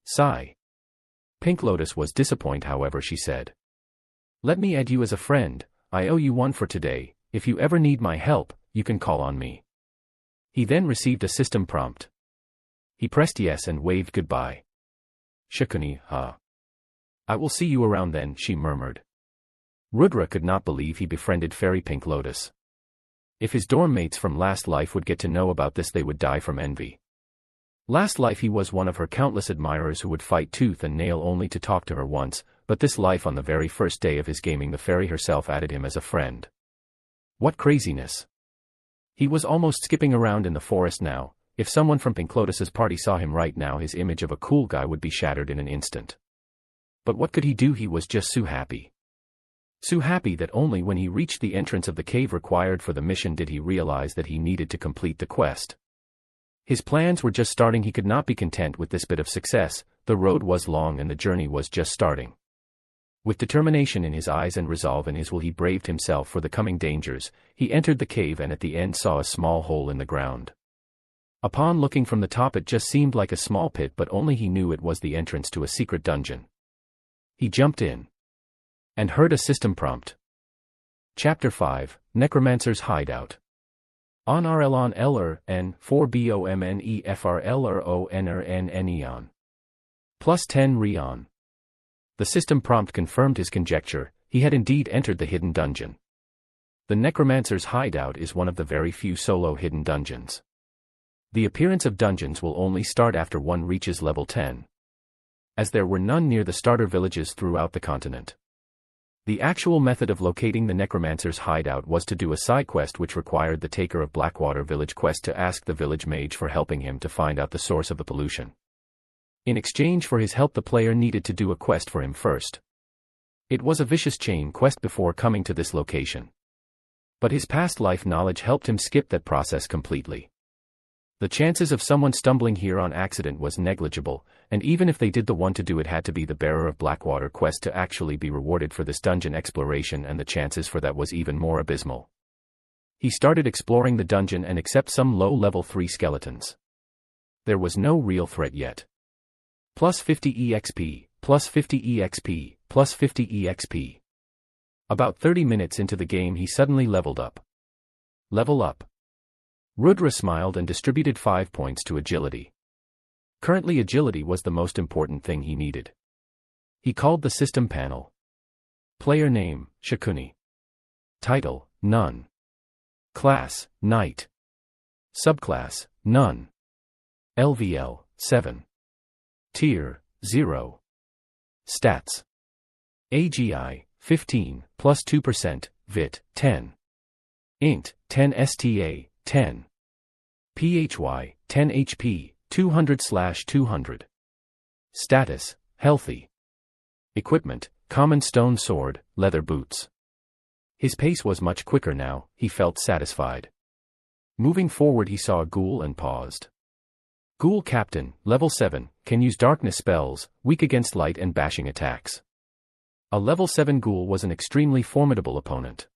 Sigh. Pink Lotus was disappointed, however, she said. Let me add you as a friend, I owe you one for today, if you ever need my help, you can call on me. He then received a system prompt. He pressed yes and waved goodbye. Shakuni, huh? I will see you around then, she murmured. Rudra could not believe he befriended Fairy Pink Lotus. If his dorm mates from last life would get to know about this, they would die from envy. Last life he was one of her countless admirers who would fight tooth and nail only to talk to her once, but this life, on the very first day of his gaming, the fairy herself added him as a friend. What craziness! He was almost skipping around in the forest now. If someone from Pink Lotus's party saw him right now, his image of a cool guy would be shattered in an instant. But what could he do? He was just so happy. So happy that only when he reached the entrance of the cave required for the mission did he realize that he needed to complete the quest. His plans were just starting. He could not be content with this bit of success. The road was long and the journey was just starting. With determination in his eyes and resolve in his will, he braved himself for the coming dangers. He entered the cave and at the end saw a small hole in the ground. Upon looking from the top, it just seemed like a small pit, but only he knew it was the entrance to a secret dungeon. He jumped in and heard a system prompt. Chapter 5, Necromancer's Hideout. On RL on LR N 4 BOMNEFRLRONRNN Eon. Plus 10 Rion. The system prompt confirmed his conjecture. He had indeed entered the hidden dungeon. The Necromancer's Hideout is one of the very few solo hidden dungeons. The appearance of dungeons will only start after one reaches level 10. As there were none near the starter villages throughout the continent. The actual method of locating the Necromancer's Hideout was to do a side quest which required the taker of Blackwater Village quest to ask the village mage for helping him to find out the source of the pollution. In exchange for his help, the player needed to do a quest for him first. It was a vicious chain quest before coming to this location. But his past life knowledge helped him skip that process completely. The chances of someone stumbling here on accident was negligible, and even if they did, the one to do it had to be the bearer of Blackwater quest to actually be rewarded for this dungeon exploration, and the chances for that was even more abysmal. He started exploring the dungeon and except some low level 3 skeletons. There was no real threat yet. Plus 50 EXP, plus 50 EXP, plus 50 EXP. About 30 minutes into the game he suddenly leveled up. Level up. Rudra smiled and distributed 5 points to agility. Currently agility was the most important thing he needed. He called the system panel. Player name, Shakuni. Title, None. Class, Knight. Subclass, None. LVL, 7. Tier, 0. Stats. AGI, 15, plus 2%, VIT, 10. Int, 10 STA, 10. PHY, 10 HP, 200/200. Status, healthy. Equipment, common stone sword, leather boots. His pace was much quicker now, he felt satisfied. Moving forward he saw a ghoul and paused. Ghoul Captain, level 7, can use darkness spells, weak against light and bashing attacks. A level 7 ghoul was an extremely formidable opponent.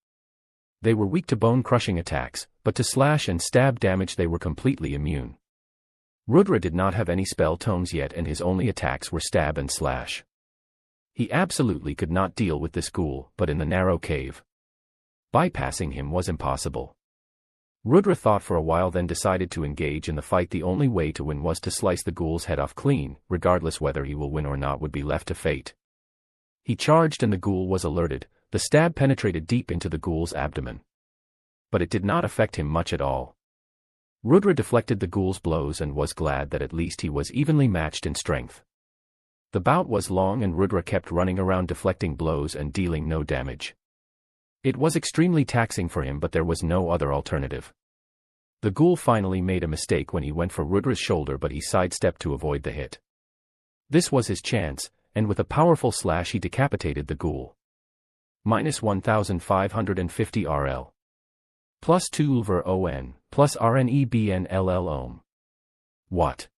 They were weak to bone-crushing attacks, but to slash and stab damage they were completely immune. Rudra did not have any spell tomes yet and his only attacks were stab and slash. He absolutely could not deal with this ghoul, but in the narrow cave, bypassing him was impossible. Rudra thought for a while, then decided to engage in the fight. The only way to win was to slice the ghoul's head off clean, regardless whether he will win or not would be left to fate. He charged and the ghoul was alerted. The stab penetrated deep into the ghoul's abdomen. But it did not affect him much at all. Rudra deflected the ghoul's blows and was glad that at least he was evenly matched in strength. The bout was long and Rudra kept running around deflecting blows and dealing no damage. It was extremely taxing for him, but there was no other alternative. The ghoul finally made a mistake when he went for Rudra's shoulder, but he sidestepped to avoid the hit. This was his chance, and with a powerful slash he decapitated the ghoul. Minus 1550 RL. Plus 2 over ON, plus RNEBNLL ohm. What?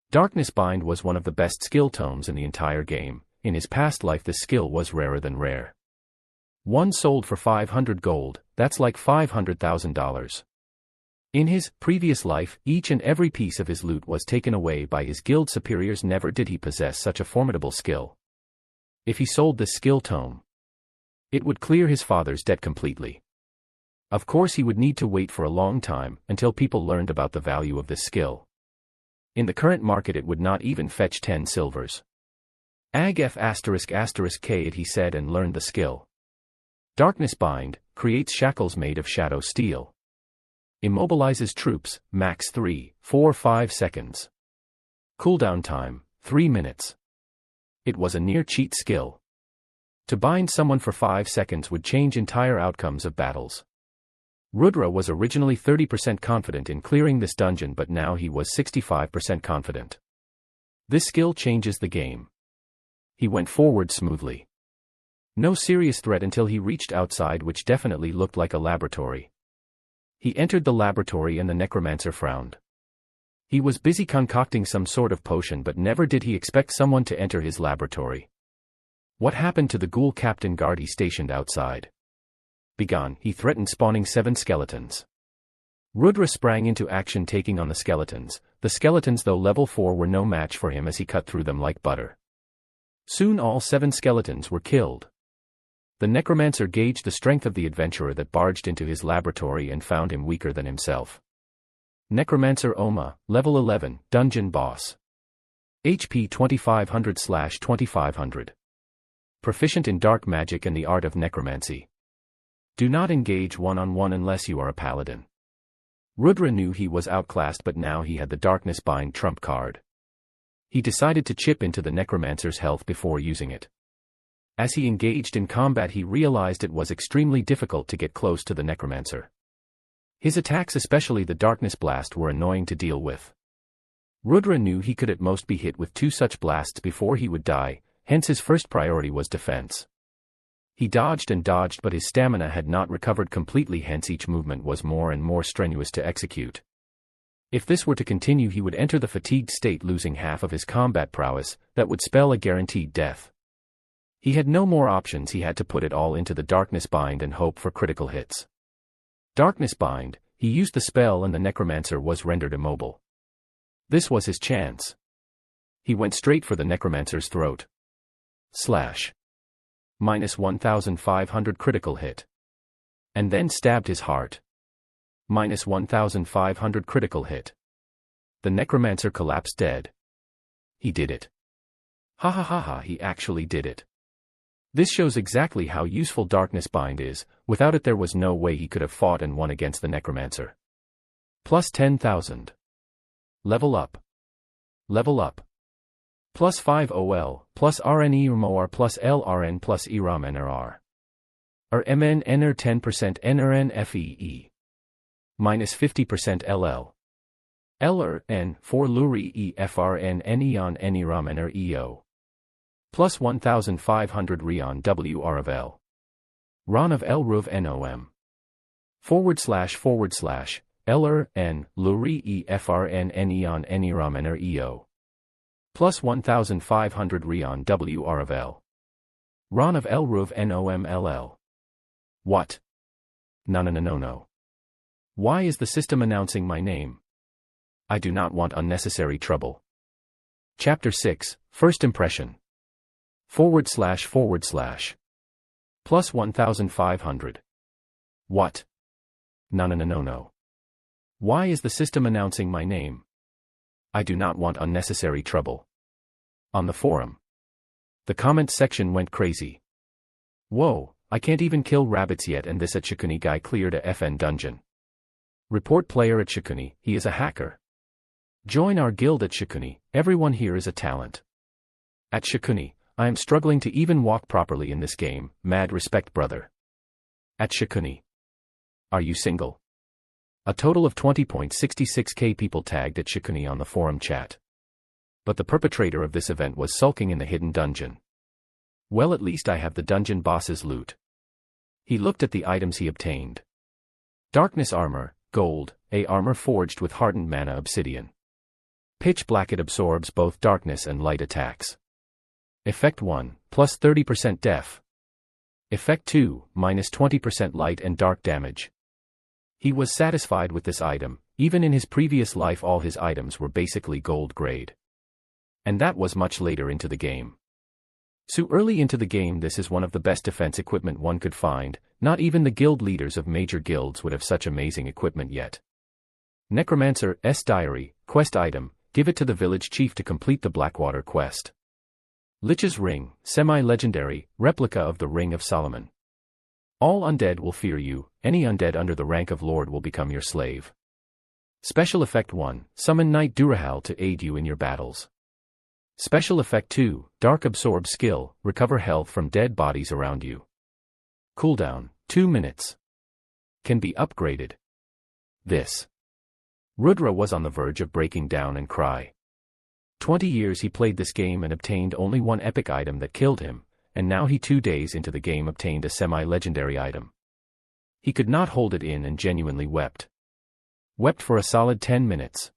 Darkness Bind was one of the best skill tomes in the entire game. In his past life this skill was rarer than rare. One sold for 500 gold, that's like $500,000. In his previous life, each and every piece of his loot was taken away by his guild superiors. Never did he possess such a formidable skill. If he sold this skill tome, it would clear his father's debt completely. Of course, he would need to wait for a long time, until people learned about the value of this skill. In the current market it would not even fetch 10 silvers. Ag F ***K it he said and learned the skill. Darkness Bind, creates shackles made of shadow steel. Immobilizes troops, max 3-4-5 seconds. Cooldown time, 3 minutes. It was a near cheat skill. To bind someone for 5 seconds would change entire outcomes of battles. Rudra was originally 30% confident in clearing this dungeon, but now he was 65% confident. This skill changes the game. He went forward smoothly. No serious threat until he reached outside, which definitely looked like a laboratory. He entered the laboratory and the necromancer frowned. He was busy concocting some sort of potion, but never did he expect someone to enter his laboratory. What happened to the ghoul captain guard he stationed outside? Begone, he threatened, spawning 7 skeletons. Rudra sprang into action, taking on the skeletons. The skeletons, though level 4, were no match for him as he cut through them like butter. Soon all 7 skeletons were killed. The necromancer gauged the strength of the adventurer that barged into his laboratory and found him weaker than himself. Necromancer Oma, level 11, dungeon boss. HP 2500/2500. Proficient in dark magic and the art of necromancy. Do not engage one-on-one unless you are a paladin. Rudra knew he was outclassed, but now he had the Darkness Bind trump card. He decided to chip into the necromancer's health before using it. As he engaged in combat, he realized it was extremely difficult to get close to the necromancer. His attacks, especially the Darkness Blast, were annoying to deal with. Rudra knew he could at most be hit with 2 such blasts before he would die, hence his first priority was defense. He dodged and dodged, but his stamina had not recovered completely, hence each movement was more and more strenuous to execute. If this were to continue, he would enter the fatigued state, losing half of his combat prowess. That would spell a guaranteed death. He had no more options. He had to put it all into the Darkness Bind and hope for critical hits. Darkness Bind, he used the spell and the necromancer was rendered immobile. This was his chance. He went straight for the necromancer's throat. Slash. -1500 critical hit. And then stabbed his heart. -1500 critical hit. The necromancer collapsed dead. He did it. Ha ha ha ha, he actually did it. This shows exactly how useful Darkness Bind is. Without it there was no way he could have fought and won against the necromancer. Plus 10,000. Level up. Level up. Plus 5 OL, plus RNE RMOR plus LRN plus ERAM NRR. RMN NR 10% NRN FEE. Minus 50% LL. LR N 4 Luri EFRN NEON NERAM NR EO. Plus 1500 Rion WR of L. RON of L RUV NOM. // LR N Luri EFRN NEON NERAM NR EO. Plus 1500 Rion WR of L. RON of L RUV NOM LL. What? No. Why is the system announcing my name? I do not want unnecessary trouble. Chapter 6, First Impression. / Plus 1500. What? No. Why is the system announcing my name? I do not want unnecessary trouble. On the forum. The comments section went crazy. Whoa, I can't even kill rabbits yet, and this at Shikuni guy cleared a FN dungeon. Report player at Shikuni, he is a hacker. Join our guild at Shikuni, everyone here is a talent. At Shikuni, I am struggling to even walk properly in this game, mad respect brother. At Shikuni. Are you single? A total of 20.66k people tagged at Shikuni on the forum chat. But the perpetrator of this event was sulking in the hidden dungeon. Well, at least I have the dungeon boss's loot. He looked at the items he obtained. Darkness armor, gold, a armor forged with hardened mana obsidian. Pitch black, it absorbs both darkness and light attacks. Effect 1, plus 30% def. Effect 2, minus 20% light and dark damage. He was satisfied with this item. Even in his previous life all his items were basically gold grade. And that was much later into the game. So early into the game this is one of the best defense equipment one could find, not even the guild leaders of major guilds would have such amazing equipment yet. Necromancer's Diary, quest item, give it to the village chief to complete the Blackwater quest. Lich's Ring, semi-legendary, replica of the Ring of Solomon. All undead will fear you, any undead under the rank of Lord will become your slave. Special Effect 1, summon Knight Durahal to aid you in your battles. Special Effect 2, Dark Absorb skill, recover health from dead bodies around you. Cooldown, 2 minutes. Can be upgraded. This. Rudra was on the verge of breaking down and cry. 20 years he played this game and obtained only one epic item that killed him, and now he 2 days into the game obtained a semi-legendary item. He could not hold it in and genuinely wept. Wept for a solid 10 minutes.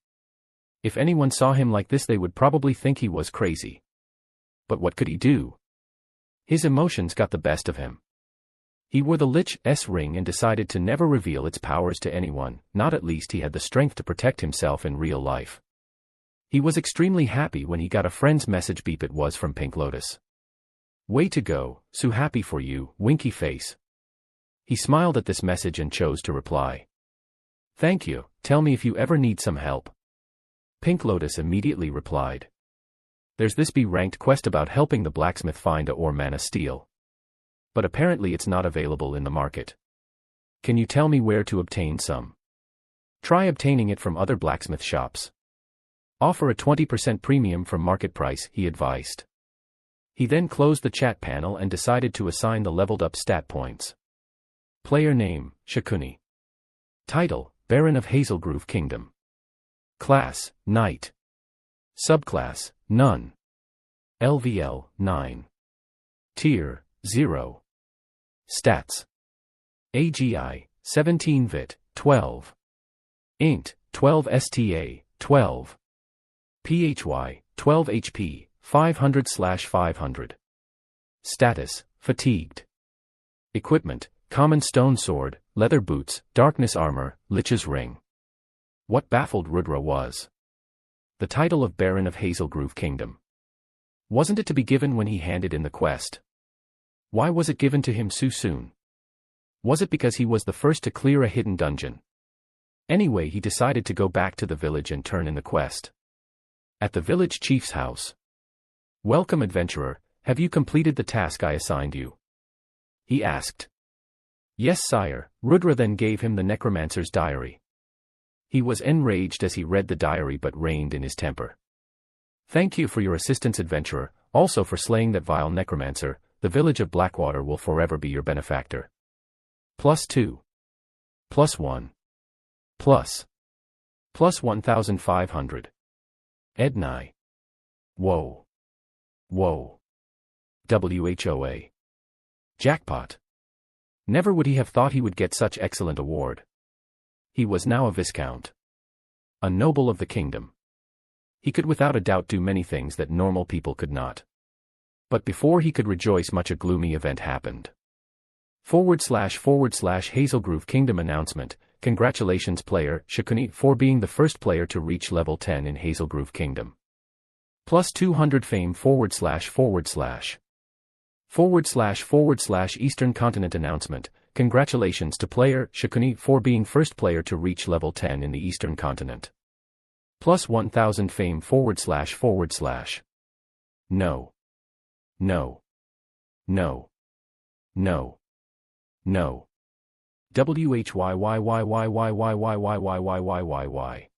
If anyone saw him like this they would probably think he was crazy. But what could he do? His emotions got the best of him. He wore the Lich's ring and decided to never reveal its powers to anyone, not at least he had the strength to protect himself in real life. He was extremely happy when he got a friend's message. Beep, it was from Pink Lotus. Way to go, so happy for you, winky face. He smiled at this message and chose to reply. Thank you, tell me if you ever need some help. Pink Lotus immediately replied. There's this B-ranked quest about helping the blacksmith find a ore mana steel. But apparently it's not available in the market. Can you tell me where to obtain some? Try obtaining it from other blacksmith shops. Offer a 20% premium from market price, he advised. He then closed the chat panel and decided to assign the leveled up stat points. Player name, Shakuni. Title, Baron of Hazelgrove Kingdom. Class, Knight. Subclass, None. LVL, 9. Tier, 0. Stats. AGI, 17 Vit, 12. Int, 12 STA, 12. PHY, 12 HP, 500/500. Status, Fatigued. Equipment, Common Stone Sword, Leather Boots, Darkness Armor, Lich's Ring. What baffled Rudra was the title of Baron of Hazelgrove Kingdom. Wasn't it to be given when he handed in the quest? Why was it given to him so soon? Was it because he was the first to clear a hidden dungeon? Anyway, he decided to go back to the village and turn in the quest. At the village chief's house. Welcome, adventurer, have you completed the task I assigned you? He asked. Yes, sire. Rudra then gave him the necromancer's diary. He was enraged as he read the diary but reined in his temper. Thank you for your assistance, adventurer, also for slaying that vile necromancer. The village of Blackwater will forever be your benefactor. +2. +1. +1,500. Ednai. Whoa. Whoa. WHOA. Jackpot. Never would he have thought he would get such excellent award. He was now a viscount. A noble of the kingdom. He could without a doubt do many things that normal people could not. But before he could rejoice much a gloomy event happened. / Hazelgrove Kingdom announcement. Congratulations player Shakuni for being the first player to reach level 10 in Hazelgrove Kingdom. +200 fame / Eastern Continent announcement. Congratulations to player Shakuni for being first player to reach level 10 in the Eastern Continent. +1000 fame / No. No. No. No. No. WHYYYYYYYYYYYYYY.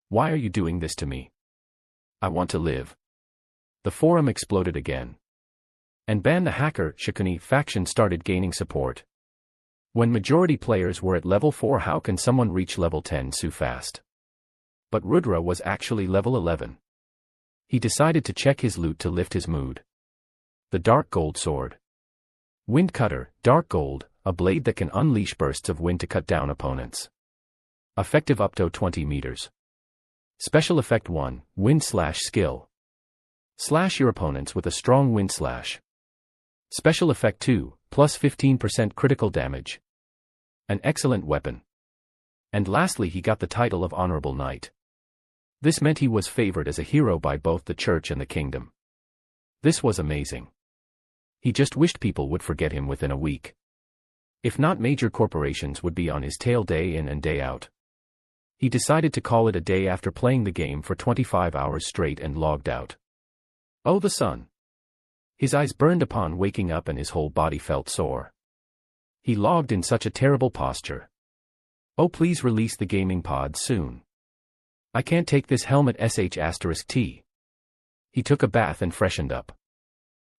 Why are you doing this to me? I want to live. The forum exploded again. And Ban the Hacker Shakuni faction started gaining support. When majority players were at level 4, how can someone reach level 10 so fast? But Rudra was actually level 11. He decided to check his loot to lift his mood. The Dark Gold Sword. Wind Cutter, Dark Gold, a blade that can unleash bursts of wind to cut down opponents. Effective up to 20 meters. Special Effect 1, Wind Slash Skill. Slash your opponents with a strong wind slash. Special Effect 2, +15% critical damage. An excellent weapon. And lastly he got the title of Honorable Knight. This meant he was favored as a hero by both the church and the kingdom. This was amazing. He just wished people would forget him within a week. If not, major corporations would be on his tail day in and day out. He decided to call it a day after playing the game for 25 hours straight and logged out. Oh, the sun! His eyes burned upon waking up and his whole body felt sore. He logged in such a terrible posture. Oh, please release the gaming pod soon. I can't take this helmet *T. He took a bath and freshened up.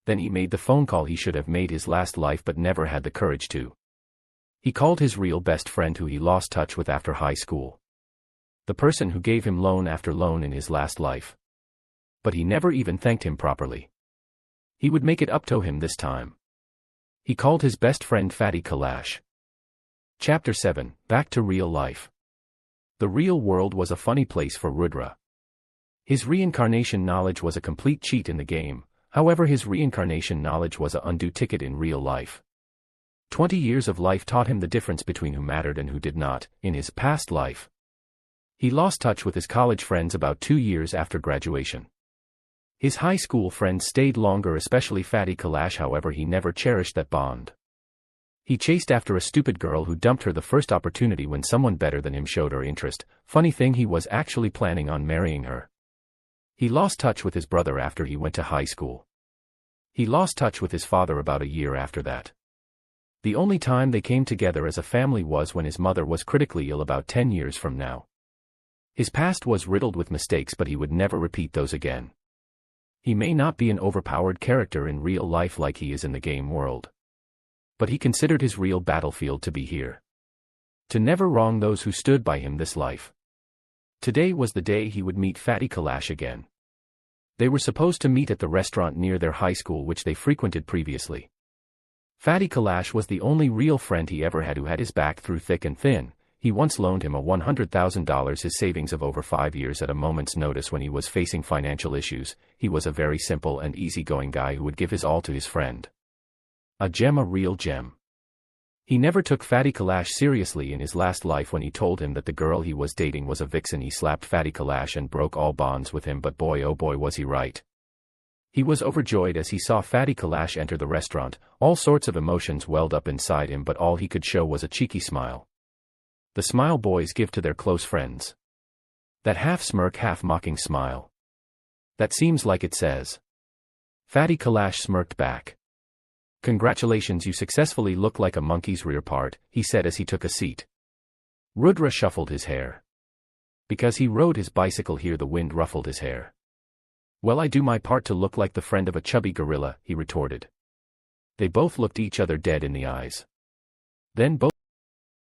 Then he made the phone call he should have made his last life but never had the courage to. He called his real best friend who he lost touch with after high school. The person who gave him loan after loan in his last life. But he never even thanked him properly. He would make it up to him this time. He called his best friend Fatty Kalash. Chapter 7, Back to Real Life. The real world was a funny place for Rudra. His reincarnation knowledge was a complete cheat in the game, however his reincarnation knowledge was an undue ticket in real life. 20 years of life taught him the difference between who mattered and who did not, in his past life. He lost touch with his college friends about 2 years after graduation. His high school friends stayed longer, especially Fatty Kalash, however he never cherished that bond. He chased after a stupid girl who dumped her the first opportunity when someone better than him showed her interest. Funny thing, he was actually planning on marrying her. He lost touch with his brother after he went to high school. He lost touch with his father about a year after that. The only time they came together as a family was when his mother was critically ill about 10 years from now. His past was riddled with mistakes, but he would never repeat those again. He may not be an overpowered character in real life like he is in the game world. But he considered his real battlefield to be here. To never wrong those who stood by him this life. Today was the day he would meet Fatty Kalash again. They were supposed to meet at the restaurant near their high school which they frequented previously. Fatty Kalash was the only real friend he ever had who had his back through thick and thin. He once loaned him a $100,000, his savings of over 5 years, at a moment's notice when he was facing financial issues. He was a very simple and easygoing guy who would give his all to his friend. A gem, a real gem. He never took Fatty Kalash seriously in his last life. When he told him that the girl he was dating was a vixen, he slapped Fatty Kalash and broke all bonds with him, but boy oh boy was he right. He was overjoyed as he saw Fatty Kalash enter the restaurant. All sorts of emotions welled up inside him, but all he could show was a cheeky smile. The smile boys give to their close friends. That half smirk, half mocking smile. That seems like it says. Fatty Kalash smirked back. Congratulations, you successfully look like a monkey's rear part, he said as he took a seat. Rudra shuffled his hair. Because he rode his bicycle here, the wind ruffled his hair. Well, I do my part to look like the friend of a chubby gorilla, he retorted. They both looked each other dead in the eyes. Then both